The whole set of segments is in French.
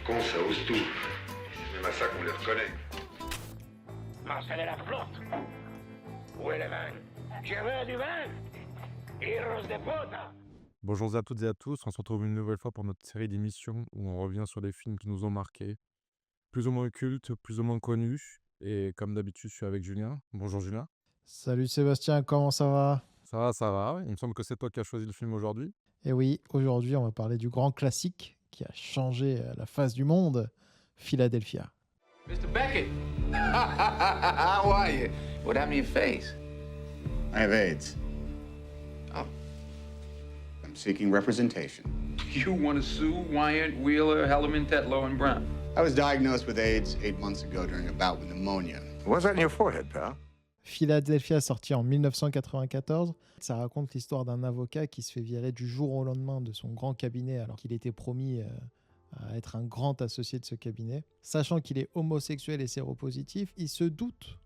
Con, ça ose tout. C'est même à ça qu'on les reconnaît. Marcel est la flotte. Où est le vin? Je veux du vin. Heroes de puta. Bonjour à toutes et à tous, on se retrouve une nouvelle fois pour notre série d'émissions où on revient sur des films qui nous ont marqués, plus ou moins cultes, plus ou moins connus. Et comme d'habitude, je suis avec Julien. Bonjour Julien. Salut Sébastien, comment ça va? Ça va. Il me semble que c'est toi qui as choisi le film aujourd'hui. Et oui, aujourd'hui on va parler du grand classique qui a changé la face du monde, Philadelphia. Mr. Beckett! How are you? What happened to your face? I have AIDS. Oh. I'm seeking representation. You want to sue Wyatt, Wheeler, Hellerman, Tetlow, and Brown? I was diagnosed with AIDS 8 months ago during a bout with pneumonia. What's that in your forehead, pal? Philadelphia, sorti en 1994, ça raconte l'histoire d'un avocat qui se fait virer du jour au lendemain de son grand cabinet alors qu'il était promis à être un grand associé de ce cabinet. Sachant qu'il est homosexuel et séropositif, il se doute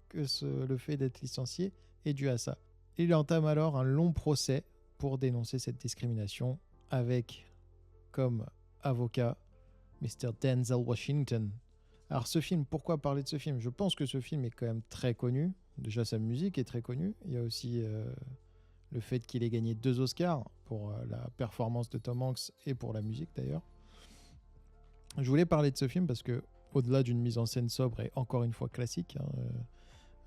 que le fait d'être licencié est dû à ça. Il entame alors un long procès pour dénoncer cette discrimination avec comme avocat Mr. Denzel Washington. Alors ce film, pourquoi parler de ce film? Je pense que ce film est quand même très connu. Déjà sa musique est très connue. Il y a aussi le fait qu'il ait gagné 2 Oscars pour la performance de Tom Hanks et pour la musique d'ailleurs. Je voulais parler de ce film parce que au-delà d'une mise en scène sobre et encore une fois classique,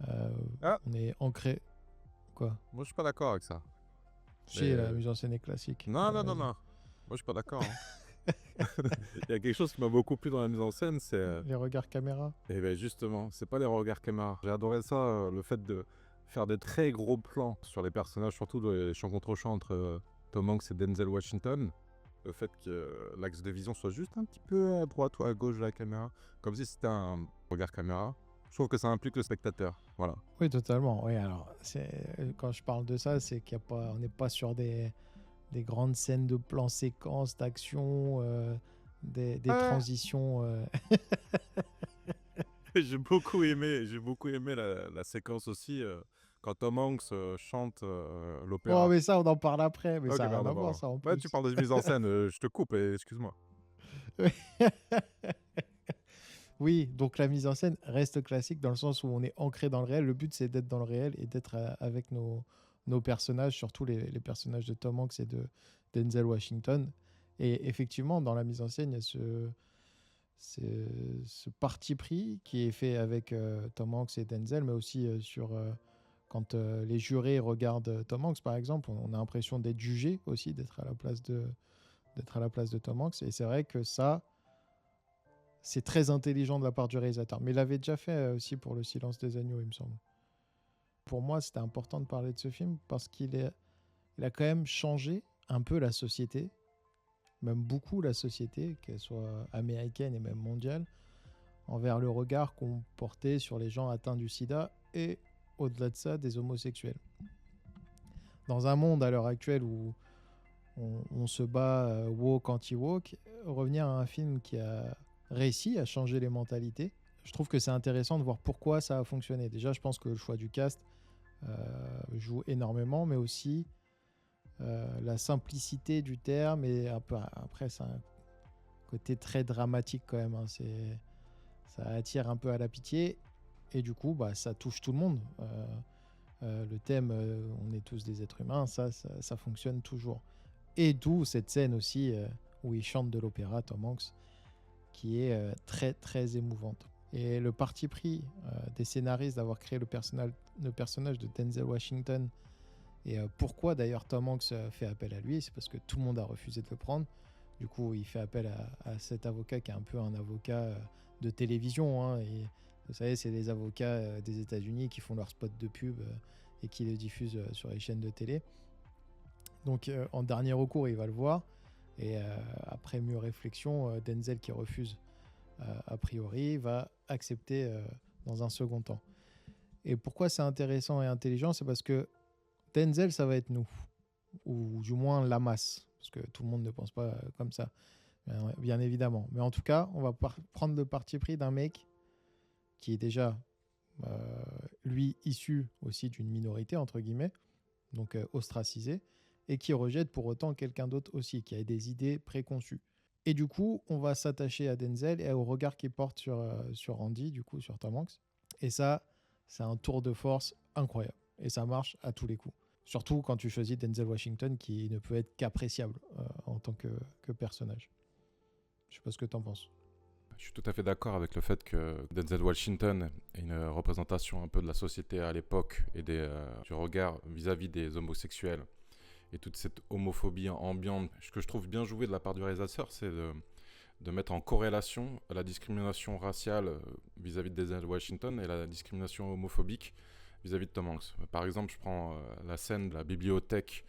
on est ancré... Quoi? Moi, je suis pas d'accord avec ça. La mise en scène est classique. Non. Moi, je suis pas d'accord. Il y a quelque chose qui m'a beaucoup plu dans la mise en scène, c'est... Les regards caméra. Et bien justement, c'est pas les regards caméra. J'ai adoré ça, le fait de faire des très gros plans sur les personnages, surtout les champ contre champ entre Tom Hanks et Denzel Washington. Le fait que l'axe de vision soit juste un petit peu à droite ou à gauche de la caméra, comme si c'était un regard caméra. Je trouve que ça implique le spectateur, voilà. Oui, totalement. Oui, alors, quand je parle de ça, c'est qu'on n'est pas sur des grandes scènes de plans séquences, d'action, des transitions. J'ai beaucoup aimé la séquence aussi quand Tom Hanks chante l'opéra. Oh, mais ça, on en parle après. Mais Ok, ça n'a rien à pardon. voir, ça, en Ouais, plus. tu parles de mise en scène, je te coupe, excuse-moi. Oui, donc la mise en scène reste classique dans le sens où on est ancré dans le réel. Le but, c'est d'être dans le réel et d'être avec nos personnages, surtout les personnages de Tom Hanks et de Denzel Washington. Et effectivement, dans la mise en scène, il y a ce parti pris qui est fait avec Tom Hanks et Denzel, mais aussi quand les jurés regardent Tom Hanks, par exemple, on a l'impression d'être jugé aussi, d'être à la place de Tom Hanks. Et c'est vrai que ça, c'est très intelligent de la part du réalisateur. Mais il l'avait déjà fait aussi pour Le Silence des agneaux, il me semble. Pour moi, c'était important de parler de ce film parce qu'il a quand même changé un peu la société, même beaucoup la société, qu'elle soit américaine et même mondiale, envers le regard qu'on portait sur les gens atteints du sida et, au-delà de ça, des homosexuels. Dans un monde à l'heure actuelle où on se bat woke, anti-woke, revenir à un film qui a réussi à changer les mentalités, je trouve que c'est intéressant de voir pourquoi ça a fonctionné. Déjà, je pense que le choix du cast joue énormément, mais aussi la simplicité du terme et un peu, après, c'est un côté très dramatique quand même. Hein. Ça attire un peu à la pitié et du coup, ça touche tout le monde. Le thème, on est tous des êtres humains, ça fonctionne toujours. Et d'où cette scène aussi où il chante de l'opéra, Tom Hanks, qui est très très émouvante. Et le parti pris des scénaristes d'avoir créé le personnage de Denzel Washington, et pourquoi d'ailleurs Tom Hanks fait appel à lui, c'est parce que tout le monde a refusé de le prendre. Du coup, il fait appel à cet avocat qui est un peu un avocat de télévision. Hein, et vous savez, c'est les avocats des États-Unis qui font leurs spots de pub et qui les diffusent sur les chaînes de télé. Donc, en dernier recours, il va le voir. Et après mûre réflexion, Denzel, qui refuse a priori, va accepter dans un second temps. Et pourquoi c'est intéressant et intelligent? C'est parce que Denzel, ça va être nous, ou du moins la masse, parce que tout le monde ne pense pas comme ça, bien évidemment. Mais en tout cas, on va prendre le parti pris d'un mec qui est déjà, lui, issu aussi d'une minorité, entre guillemets, donc ostracisé, et qui rejette pour autant quelqu'un d'autre aussi, qui a des idées préconçues. Et du coup, on va s'attacher à Denzel et au regard qu'il porte sur Andy, du coup, sur Tom Hanks. Et ça, c'est un tour de force incroyable. Et ça marche à tous les coups. Surtout quand tu choisis Denzel Washington, qui ne peut être qu'appréciable en tant que personnage. Je sais pas ce que tu en penses. Je suis tout à fait d'accord avec le fait que Denzel Washington est une représentation un peu de la société à l'époque et du regard vis-à-vis des homosexuels et toute cette homophobie ambiante. Ce que je trouve bien joué de la part du réalisateur, c'est de mettre en corrélation la discrimination raciale vis-à-vis de Denzel Washington et la discrimination homophobique vis-à-vis de Tom Hanks. Par exemple, je prends la scène de la bibliothèque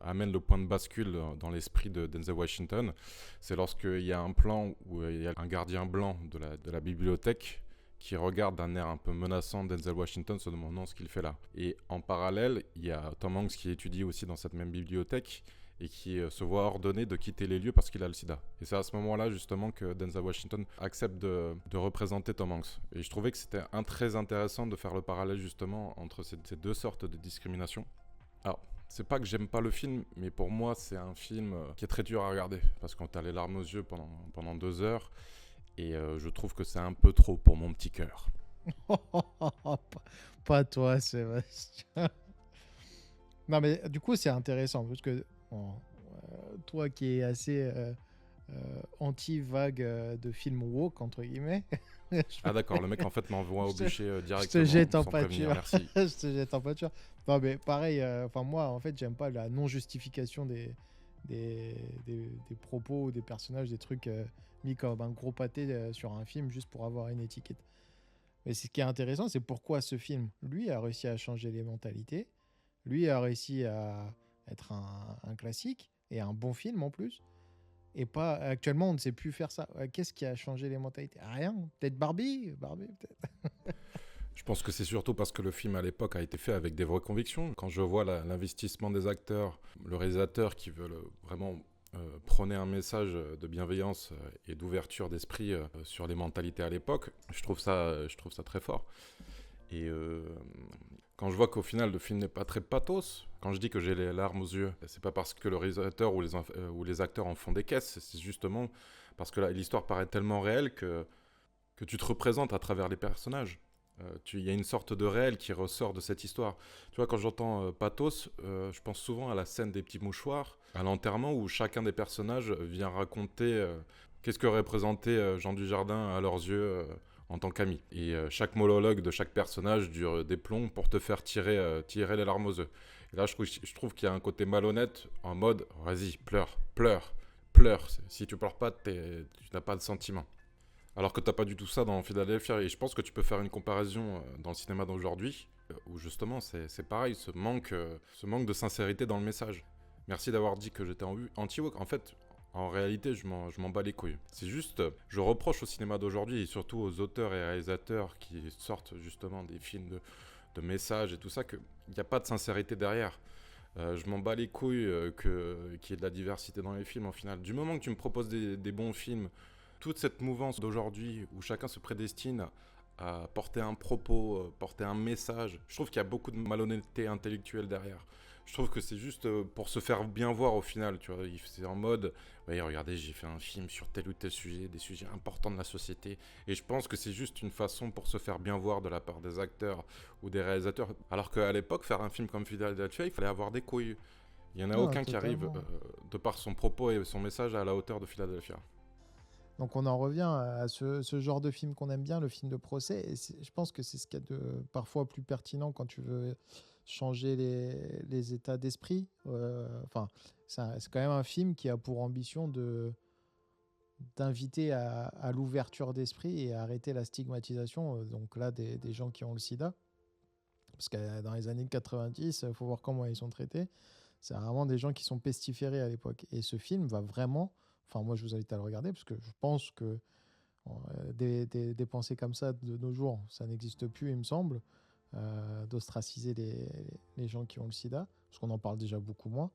amène le point de bascule dans l'esprit de Denzel Washington. C'est lorsqu'il y a un plan où il y a un gardien blanc de la bibliothèque qui regarde d'un air un peu menaçant Denzel Washington, se demandant ce qu'il fait là. Et en parallèle, il y a Tom Hanks qui étudie aussi dans cette même bibliothèque et qui se voit ordonner de quitter les lieux parce qu'il a le sida. Et c'est à ce moment-là justement que Denzel Washington accepte de représenter Tom Hanks. Et je trouvais que c'était très intéressant de faire le parallèle justement entre ces deux sortes de discrimination. Alors, c'est pas que j'aime pas le film, mais pour moi c'est un film qui est très dur à regarder parce qu'on a les larmes aux yeux pendant 2 heures et je trouve que c'est un peu trop pour mon petit cœur. Pas toi, Sébastien. Non, mais du coup, c'est intéressant parce que toi qui es assez anti-vague de films woke, entre guillemets. Ah d'accord, le mec en fait m'envoie au bûcher directement. Je te jette en sans prévenir, pâture. merci. Je te jette en pâture. Non, mais pareil, moi, en fait, j'aime pas la non-justification des propos ou des personnages, des trucs mis comme un gros pâté sur un film juste pour avoir une étiquette. Mais ce qui est intéressant, c'est pourquoi ce film, lui, a réussi à changer les mentalités. Lui a réussi à être un classique et un bon film en plus. Et pas actuellement, on ne sait plus faire ça. Qu'est-ce qui a changé les mentalités? Rien. Peut-être Barbie, peut-être. Je pense que c'est surtout parce que le film à l'époque a été fait avec des vraies convictions. Quand je vois l'investissement des acteurs, le réalisateur qui veut vraiment prôner un message de bienveillance et d'ouverture d'esprit sur les mentalités à l'époque, je trouve ça très fort. Et quand je vois qu'au final le film n'est pas très pathos, quand je dis que j'ai les larmes aux yeux, c'est pas parce que le réalisateur ou les acteurs en font des caisses, c'est justement parce que l'histoire paraît tellement réelle que tu te représentes à travers les personnages. Il y a une sorte de réel qui ressort de cette histoire. Tu vois, quand j'entends pathos, je pense souvent à la scène des petits mouchoirs, à l'enterrement où chacun des personnages vient raconter qu'est-ce que représentait Jean Dujardin à leurs yeux en tant qu'ami. Et chaque monologue de chaque personnage dure des plombs pour te faire tirer les larmes aux yeux. Et là, je trouve qu'il y a un côté malhonnête en mode « Vas-y, pleure, pleure, pleure. Si tu pleures pas, tu n'as pas de sentiment. » Alors que t'as pas du tout ça dans Philadelphia. Et je pense que tu peux faire une comparaison dans le cinéma d'aujourd'hui, où justement c'est pareil, ce manque de sincérité dans le message. Merci d'avoir dit que j'étais anti-woke. En fait, en réalité, je m'en bats les couilles. C'est juste, je reproche au cinéma d'aujourd'hui, et surtout aux auteurs et réalisateurs qui sortent justement des films de messages et tout ça, qu'il n'y a pas de sincérité derrière. Je m'en bats les couilles qu'il y ait de la diversité dans les films, au final. Du moment que tu me proposes des bons films, toute cette mouvance d'aujourd'hui où chacun se prédestine à porter un propos, porter un message, je trouve qu'il y a beaucoup de malhonnêteté intellectuelle derrière. Je trouve que c'est juste pour se faire bien voir au final, tu vois. C'est en mode, ouais, regardez, j'ai fait un film sur tel ou tel sujet, des sujets importants de la société. Et je pense que c'est juste une façon pour se faire bien voir de la part des acteurs ou des réalisateurs. Alors qu'à l'époque, faire un film comme Philadelphia, il fallait avoir des couilles. Il n'y en a aucun qui arrive, de par son propos et son message, à la hauteur de Philadelphia. Donc on en revient à ce genre de film qu'on aime bien, le film de procès. Et je pense que c'est ce qu'il y a de parfois plus pertinent quand tu veux changer les états d'esprit. C'est quand même un film qui a pour ambition d'inviter à l'ouverture d'esprit et à arrêter la stigmatisation. Donc là, des gens qui ont le sida. Parce que dans les années 90, il faut voir comment ils sont traités. C'est vraiment des gens qui sont pestiférés à l'époque. Et ce film va vraiment... Enfin, moi, je vous invite à le regarder parce que je pense que des pensées comme ça de nos jours, ça n'existe plus, il me semble, d'ostraciser les gens qui ont le sida, parce qu'on en parle déjà beaucoup moins.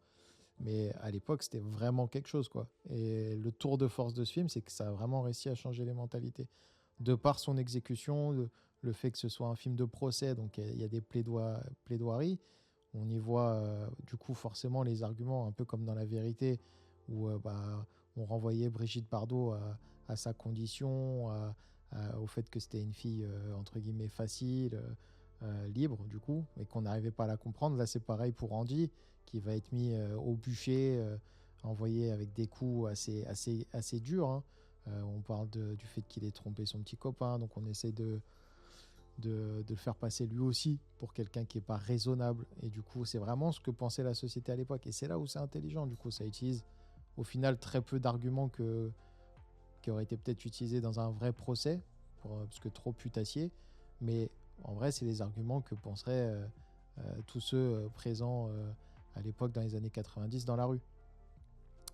Mais à l'époque, c'était vraiment quelque chose, quoi. Et le tour de force de ce film, c'est que ça a vraiment réussi à changer les mentalités. De par son exécution, le fait que ce soit un film de procès, donc il y a des plaidoiries, on y voit du coup forcément les arguments, un peu comme dans La Vérité, où on renvoyait Brigitte Bardot à sa condition, au fait que c'était une fille entre guillemets facile, libre du coup, et qu'on n'arrivait pas à la comprendre. Là, c'est pareil pour Andy, qui va être mis au bûcher, envoyé avec des coups assez durs, hein. On parle du fait qu'il ait trompé son petit copain, donc on essaie de le faire passer lui aussi pour quelqu'un qui n'est pas raisonnable. Et du coup, c'est vraiment ce que pensait la société à l'époque. Et c'est là où c'est intelligent. Du coup, ça utilise au final très peu d'arguments qui auraient été peut-être utilisés dans un vrai procès, parce que trop putassier. Mais en vrai, c'est les arguments que penseraient tous ceux présents à l'époque dans les années 90 dans la rue.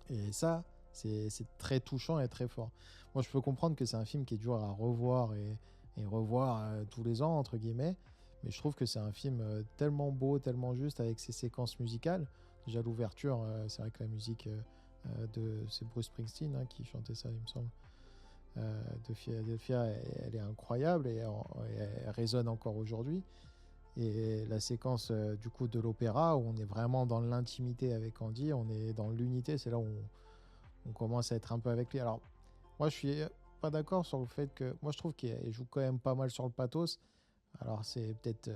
Et ça, c'est très touchant et très fort. Moi, je peux comprendre que c'est un film qui est dur à revoir et revoir tous les ans, entre guillemets. Mais je trouve que c'est un film tellement beau, tellement juste, avec ses séquences musicales. Déjà, l'ouverture, c'est vrai que la musique c'est Bruce Springsteen, hein, qui chantait ça, il me semble. De Philadelphia, elle est incroyable et elle résonne encore aujourd'hui. Et la séquence du coup de l'opéra, où on est vraiment dans l'intimité avec Andy, on est dans l'unité, c'est là où on commence à être un peu avec lui. Alors, moi, je suis pas d'accord sur le fait que... Moi, je trouve qu'il joue quand même pas mal sur le pathos. Alors, c'est peut-être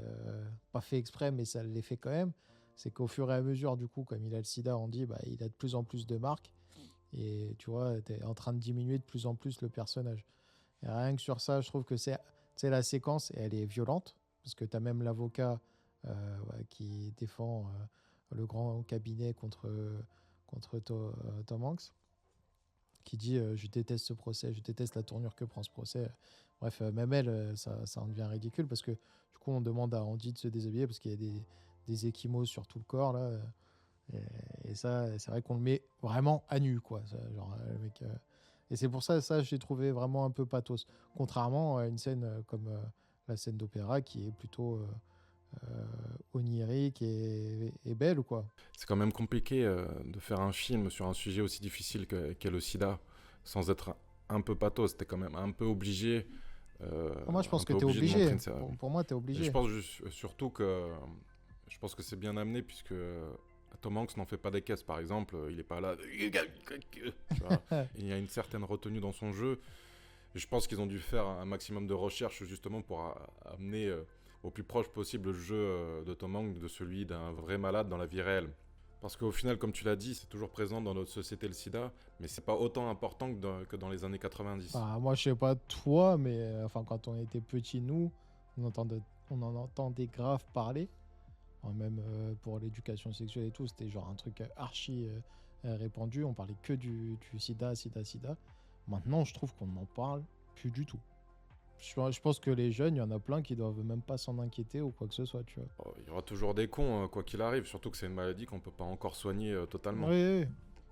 pas fait exprès, mais ça l'est fait quand même. C'est qu'au fur et à mesure, du coup, comme il a le sida, Andy, bah, il a de plus en plus de marques. Et tu vois, t'es en train de diminuer de plus en plus le personnage. Et rien que sur ça, je trouve que c'est la séquence, et elle est violente, parce que tu as même l'avocat qui défend le grand cabinet contre Tom Hanks, qui dit je déteste ce procès, je déteste la tournure que prend ce procès. Bref, même elle, ça en devient ridicule, parce que du coup, on demande à Andy de se déshabiller, parce qu'il y a des ecchymoses sur tout le corps, là. Et ça, c'est vrai qu'on le met vraiment à nu, quoi. Ça, genre, le mec, et c'est pour ça, j'ai trouvé vraiment un peu pathos. Contrairement à une scène comme la scène d'opéra, qui est plutôt onirique et belle, quoi. C'est quand même compliqué de faire un film sur un sujet aussi difficile qu'est le sida sans être un peu pathos. T'es quand même un peu obligé. Moi, je pense un que peu t'es obligé de obligé. montrer Pour moi, t'es Et obligé. je pense surtout que je pense que c'est bien amené, puisque Tom Hanks n'en fait pas des caisses, par exemple. Il est pas là. Tu vois. Il y a une certaine retenue dans son jeu. Et je pense qu'ils ont dû faire un maximum de recherche justement pour amener au plus proche possible le jeu de Tom Hanks de celui d'un vrai malade dans la vie réelle. Parce qu'au final, comme tu l'as dit, c'est toujours présent dans notre société le sida, mais c'est pas autant important que dans les années 90. Bah, moi, je sais pas toi, mais enfin, quand on était petits, nous, on en entendait grave parler. Enfin, même pour l'éducation sexuelle et tout, c'était genre un truc archi répandu. On parlait que du sida. Maintenant, je trouve qu'on n'en parle plus du tout. Je pense que les jeunes, il y en a plein qui doivent même pas s'en inquiéter ou quoi que ce soit, tu vois. Oh, il y aura toujours des cons, quoi qu'il arrive, surtout que c'est une maladie qu'on peut pas encore soigner totalement. Oui, oui.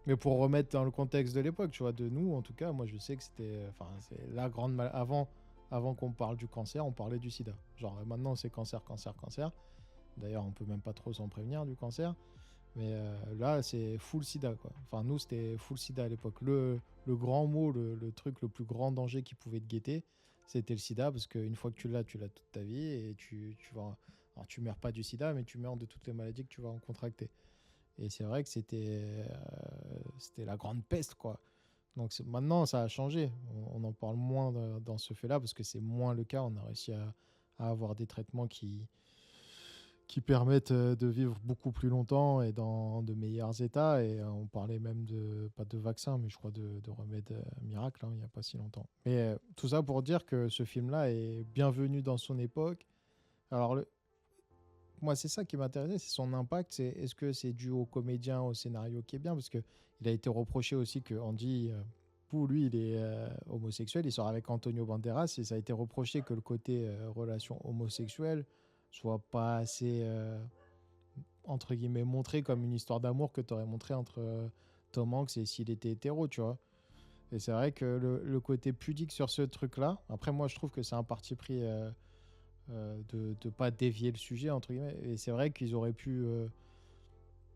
Mais pour remettre dans le contexte de l'époque, tu vois, de nous, en tout cas, moi je sais que c'était, enfin, c'est la grande avant qu'on parle du cancer, on parlait du sida. Genre maintenant c'est cancer. D'ailleurs, on peut même pas trop s'en prévenir du cancer. Mais là, c'est full sida, quoi. Enfin, nous, c'était full sida à l'époque. Le grand mot, le truc, le plus grand danger qui pouvait te guetter, c'était le sida, parce qu'une fois que tu l'as toute ta vie, et tu vas... Alors, tu meurs pas du sida, mais tu meurs de toutes les maladies que tu vas en contracter. Et c'est vrai que c'était la grande peste, quoi. Donc maintenant, ça a changé. On en parle moins dans ce fait-là, parce que c'est moins le cas. On a réussi à avoir des traitements qui permettent de vivre beaucoup plus longtemps et dans de meilleurs états. Et on parlait même pas de vaccin, mais je crois de remèdes miracles, hein, il n'y a pas si longtemps. Mais tout ça pour dire que ce film-là est bienvenu dans son époque. Alors, moi, c'est ça qui m'intéressait, c'est son impact. Est-ce que c'est dû au comédien, au scénario qui est bien? Parce qu'il a été reproché aussi que Andy, pour lui, il est homosexuel. Il sort avec Antonio Banderas, et ça a été reproché que le côté relation homosexuelle soit pas assez, entre guillemets, montré comme une histoire d'amour que tu aurais montré entre Tom Hanks et s'il était hétéro, tu vois. Et c'est vrai que le côté pudique sur ce truc-là, après, moi, je trouve que c'est un parti pris de ne pas dévier le sujet, entre guillemets. Et c'est vrai qu'ils auraient pu...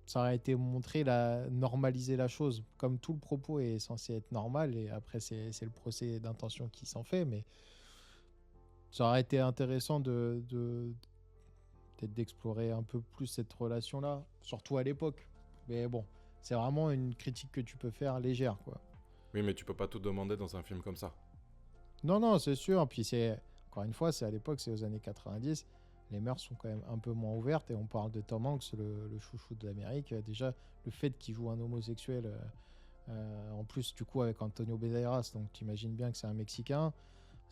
ça aurait été montré, normaliser la chose. Comme tout le propos est censé être normal, et après, c'est le procès d'intention qui s'en fait, mais ça aurait été intéressant peut-être d'explorer un peu plus cette relation-là, surtout à l'époque. Mais bon, c'est vraiment une critique que tu peux faire légère, quoi. Oui, mais tu peux pas tout demander dans un film comme ça. Non, non, c'est sûr. Puis encore une fois, c'est à l'époque, c'est aux années 90. Les mœurs sont quand même un peu moins ouvertes et on parle de Tom Hanks, le chouchou de l'Amérique. Déjà, le fait qu'il joue un homosexuel, en plus, du coup, avec Antonio Banderas, donc tu imagines bien que c'est un Mexicain.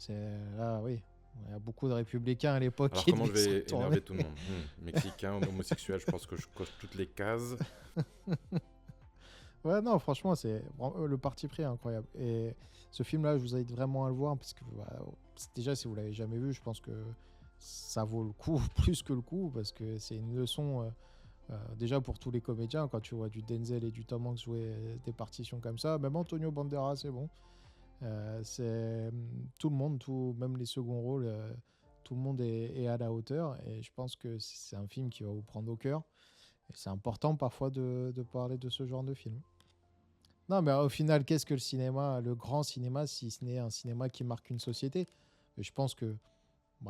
Là, oui. Il y a beaucoup de républicains à l'époque Alors qui comment je devaient vais se tourner. énerver tout le monde Mexicain, homosexuel, je pense que je coche toutes les cases. Ouais, non, franchement, le parti pris est incroyable. Et ce film-là, je vous invite vraiment à le voir parce que déjà, si vous l'avez jamais vu, je pense que ça vaut le coup, plus que le coup, parce que c'est une leçon déjà pour tous les comédiens. Quand tu vois du Denzel et du Tom Hanks jouer des partitions comme ça, même Antonio Banderas, c'est bon. C'est tout le monde, même les seconds rôles, tout le monde est à la hauteur. Et je pense que c'est un film qui va vous prendre au cœur. Et c'est important parfois de parler de ce genre de film. Non, mais au final, qu'est-ce que le cinéma, le grand cinéma, si ce n'est un cinéma qui marque une société? Et je pense que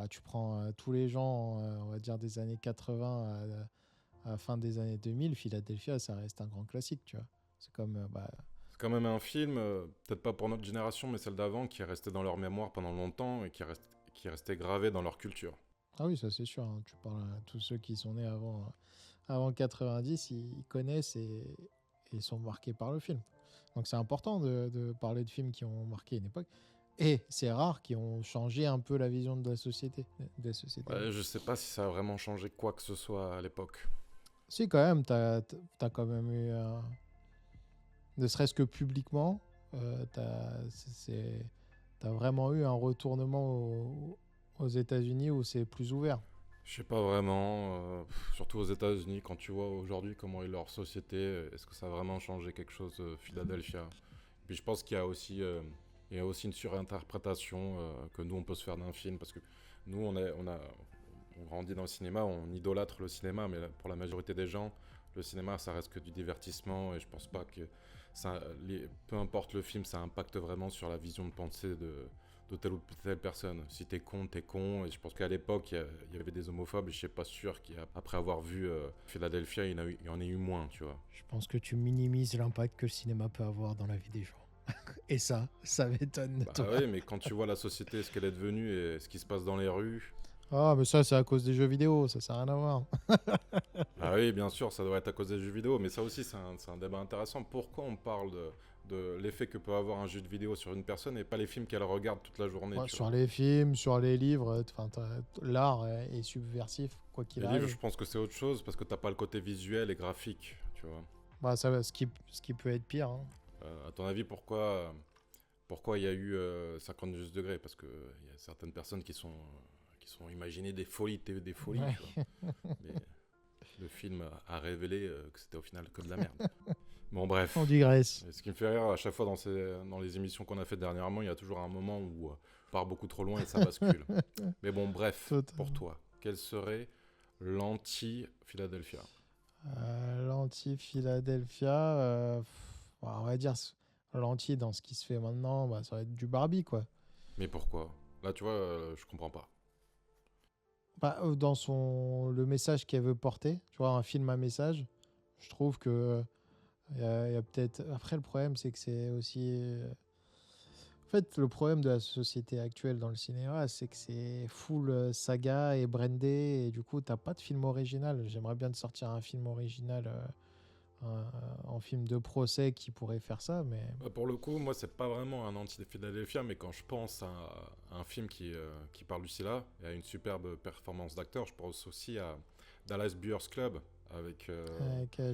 tu prends tous les gens, on va dire des années 80 à la fin des années 2000, Philadelphia, ça reste un grand classique, tu vois. C'est comme... C'est quand même un film, peut-être pas pour notre génération, mais celle d'avant, qui est resté dans leur mémoire pendant longtemps et qui est resté gravé dans leur culture. Ah oui, ça c'est sûr, hein. Tu parles à tous ceux qui sont nés avant 90, ils connaissent et sont marqués par le film. Donc c'est important de parler de films qui ont marqué une époque. Et c'est rare qui ont changé un peu la vision de la société. Ouais, je sais pas si ça a vraiment changé quoi que ce soit à l'époque. Si, quand même, t'as quand même eu... ne serait-ce que publiquement, t'as vraiment eu un retournement aux États-Unis où c'est plus ouvert. Je sais pas vraiment, surtout aux États-Unis, quand tu vois aujourd'hui comment est leur société, est-ce que ça a vraiment changé quelque chose, Philadelphia? Puis je pense qu'il y a aussi une surinterprétation que nous on peut se faire d'un film, parce que nous on grandit dans le cinéma, on idolâtre le cinéma, mais pour la majorité des gens, le cinéma ça reste que du divertissement, et je pense pas que peu importe le film, ça impacte vraiment sur la vision de pensée de telle ou telle personne. Si t'es con, et je pense qu'à l'époque, il y avait des homophobes, et je suis pas sûr qu'après avoir vu Philadelphia, il y en ait eu moins, tu vois. Je pense que tu minimises l'impact que le cinéma peut avoir dans la vie des gens. Et ça m'étonne de toi. Oui, mais quand tu vois la société, ce qu'elle est devenue et ce qui se passe dans les rues... Ah, mais ça, c'est à cause des jeux vidéo, ça n'a rien à voir. Ah oui, bien sûr, ça doit être à cause des jeux vidéo, mais ça aussi, c'est un débat intéressant. Pourquoi on parle de l'effet que peut avoir un jeu de vidéo sur une personne et pas les films qu'elle regarde toute la journée? Ouais, sur les films, sur les livres, l'art est subversif, quoi qu'il Les arrive. livres, je pense que c'est autre chose, parce que t'as pas le côté visuel et graphique, tu vois. Ce qui peut être pire. Hein. À ton avis, pourquoi il y a eu 52 degrés? Parce qu'il y a certaines personnes qui sont imaginées des folies, tu Ouais. vois. Mais le film a révélé que c'était au final que de la merde. Bon, bref. On digresse. Et ce qui me fait rire à chaque fois dans les émissions qu'on a fait dernièrement, il y a toujours un moment où on part beaucoup trop loin et ça bascule. Mais bon, bref, pour toi, quel serait l'anti-Philadelphia? L'anti-Philadelphia, on va dire l'anti dans ce qui se fait maintenant, ça va être du Barbie, quoi. Mais pourquoi? Là, tu vois, je comprends pas. Dans le message qu'elle veut porter, tu vois, un film à message, je trouve que il y a peut-être... Après, le problème, c'est que c'est aussi... En fait, le problème de la société actuelle dans le cinéma, c'est que c'est full saga et brandé, et du coup, t'as pas de film original. J'aimerais bien te sortir un film original en film de procès qui pourrait faire ça, mais... Pour le coup, moi, c'est pas vraiment un anti-Philadelphia, mais quand je pense à un film qui parle du SIDA et à une superbe performance d'acteur, je pense aussi à Dallas Buyers Club avec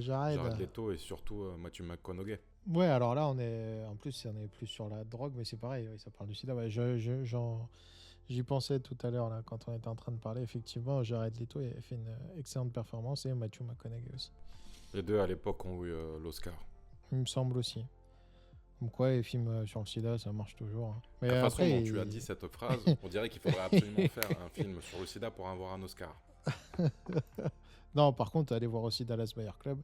Jared. Jared Leto et surtout Matthew McConaughey. Ouais, alors là, on est plus sur la drogue, mais c'est pareil, oui, ça parle du sida. Ouais, j'y pensais tout à l'heure, là, quand on était en train de parler. Effectivement, Jared Leto a fait une excellente performance, et Matthew McConaughey aussi. Les deux, à l'époque, ont eu l'Oscar. Il me semble aussi. Comme quoi, les films sur le sida, ça marche toujours. Hein. Mais La façon après, dont tu as dit cette phrase, on dirait qu'il faudrait absolument faire un film sur le sida pour avoir un Oscar. Non, par contre, allez voir aussi Dallas Buyers Club,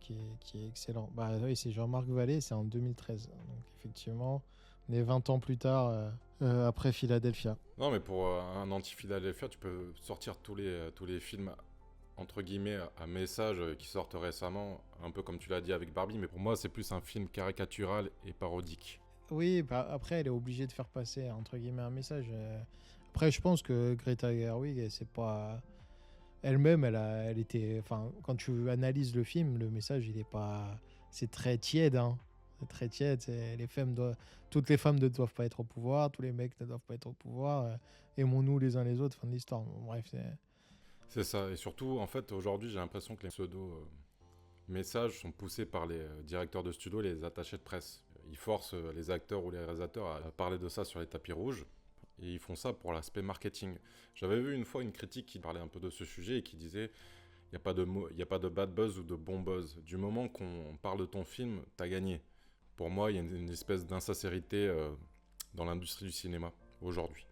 qui est excellent. Oui, c'est Jean-Marc Vallée, c'est en 2013. Donc effectivement, on est 20 ans plus tard, après Philadelphia. Non, mais pour un anti-Philadelphia, tu peux sortir tous les films entre guillemets à message qui sortent récemment, un peu comme tu l'as dit avec Barbie, mais pour moi c'est plus un film caricatural et parodique. Oui, bah, après, elle est obligée de faire passer, entre guillemets, un message. Après, je pense que Greta Gerwig, c'est pas... Elle-même, elle était... Enfin, quand tu analyses le film, le message, il est pas... C'est très tiède, hein. C'est très tiède. Toutes les femmes ne doivent pas être au pouvoir, tous les mecs ne doivent pas être au pouvoir. Aimons-nous les uns les autres, fin de l'histoire. Bon, bref, C'est ça. Et surtout, en fait, aujourd'hui, j'ai l'impression que les pseudo-messages sont poussés par les directeurs de studio et les attachés de presse. Ils forcent les acteurs ou les réalisateurs à parler de ça sur les tapis rouges. Et ils font ça pour l'aspect marketing. J'avais vu une fois une critique qui parlait un peu de ce sujet et qui disait il n'y a pas de bad buzz ou de bon buzz. Du moment qu'on parle de ton film, t'as gagné. Pour moi, il y a une espèce d'insincérité dans l'industrie du cinéma aujourd'hui.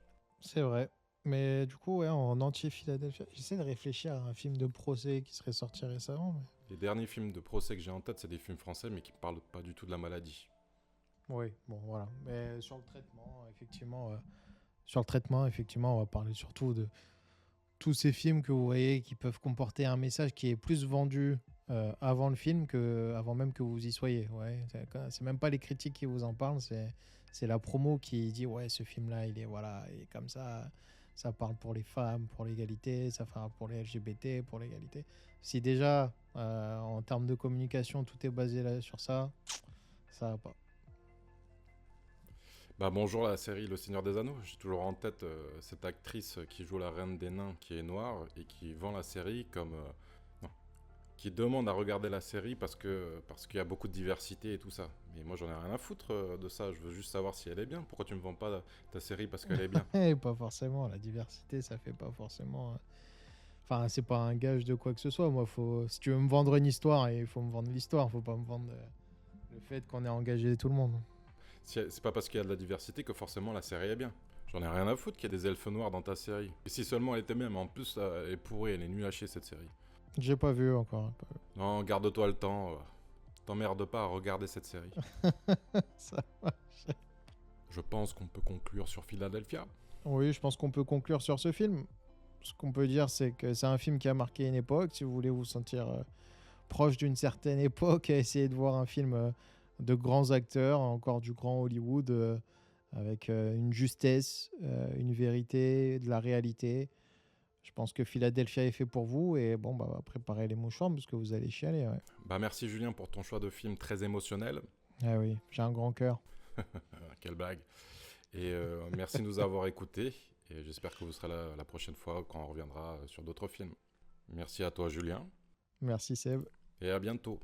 c'est vrai. Mais du coup, ouais, en entier Philadelphia, j'essaie de réfléchir à un film de procès qui serait sorti récemment. Les derniers films de procès que j'ai en tête, c'est des films français, mais qui ne parlent pas du tout de la maladie. Oui, bon, voilà. Mais sur le traitement, effectivement, on va parler surtout de tous ces films que vous voyez qui peuvent comporter un message qui est plus vendu avant le film avant même que vous y soyez. Ouais, c'est même pas les critiques qui vous en parlent, c'est la promo qui dit ouais, ce film-là, il est voilà, et comme ça parle pour les femmes, pour l'égalité, ça parle pour les LGBT, pour l'égalité. Si déjà en termes de communication tout est basé là sur ça, ça va pas. Bah bonjour la série Le Seigneur des Anneaux. J'ai toujours en tête cette actrice qui joue la Reine des Nains qui est noire et qui vend la série comme... non, qui demande à regarder la série parce qu'il y a beaucoup de diversité et tout ça. Mais moi j'en ai rien à foutre de ça, je veux juste savoir si elle est bien. Pourquoi tu me vends pas ta série parce qu'elle est bien? Pas forcément, la diversité, ça fait pas forcément... Enfin, c'est pas un gage de quoi que ce soit. Moi, si tu veux me vendre une histoire, il faut me vendre l'histoire. Faut pas me vendre le fait qu'on ait engagé tout le monde. C'est pas parce qu'il y a de la diversité que forcément la série est bien. J'en ai rien à foutre qu'il y ait des elfes noirs dans ta série. Et si seulement elle était bien, mais en plus elle est pourrie, elle est nulle à chier cette série. J'ai pas vu encore. Non, garde-toi le temps. T'emmerdes pas à regarder cette série. Ça marche. Je pense qu'on peut conclure sur Philadelphia. Oui, je pense qu'on peut conclure sur ce film. Ce qu'on peut dire, c'est que c'est un film qui a marqué une époque. Si vous voulez vous sentir proche d'une certaine époque, essayez de voir un film de grands acteurs, encore du grand Hollywood, avec une justesse, une vérité, de la réalité. Je pense que Philadelphia est fait pour vous et bon, bah, préparez les mouchoirs parce que vous allez chialer. Ouais. Bah merci Julien pour ton choix de film très émotionnel. Ah oui, j'ai un grand cœur. Quelle blague. Et merci de nous avoir écoutés. Et j'espère que vous serez là la prochaine fois quand on reviendra sur d'autres films. Merci à toi Julien. Merci Seb. Et à bientôt.